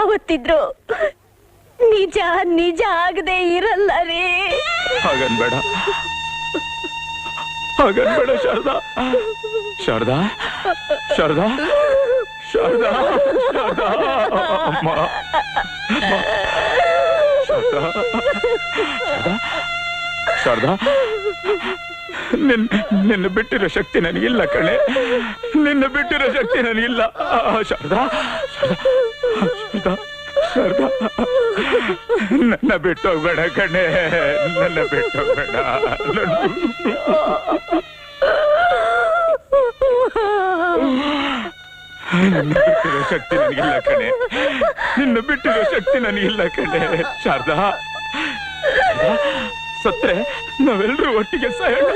ಯಾವತ್ತಿದ್ರು ನಿಜ ನಿಜ ಆಗದೆ ಇರಲ್ಲ ರೀ. ಹಾಗನ್ಬೇಡ ಹಾಗನ್ಬೇಡ ಶಾರದಾ ಶಾರದಾ ಶಾರದಾ ಶಾರದಾ ಶಾರದಾ ಅಮ್ಮ ಶಾರದಾ ಶಾರದಾ ಶಾರದಾ ನಿನ್ನ ಬಿಟ್ಟಿರೋ ಶಕ್ತಿ ನನಗಿಲ್ಲ ಕಣೆ, ನಿನ್ನ ಬಿಟ್ಟಿರೋ ಶಕ್ತಿ ನನಗಿಲ್ಲ. ಶಾರದಾ ಶಾರದಾ ಶಾರದಾ ನನ್ನ ಬಿಟ್ಟೋಗ್ಬೇಡ ಕಣೆ, ನನ್ನ ಬಿಟ್ಟೋಗ್ಬೇಡ. ನಿನ್ನ ಬಿಟ್ಟಿರೋ ಶಕ್ತಿ ನನಗಿಲ್ಲ ಕಣೆ, ನಿನ್ನ ಬಿಟ್ಟಿರೋ ಶಕ್ತಿ ನನಗಿಲ್ಲ ಕಣೆ. ಶಾರದಾ ಸತ್ರೆ ನಾವೆಲ್ಲರೂ ಒಟ್ಟಿಗೆ ಸಾಯೋಣ.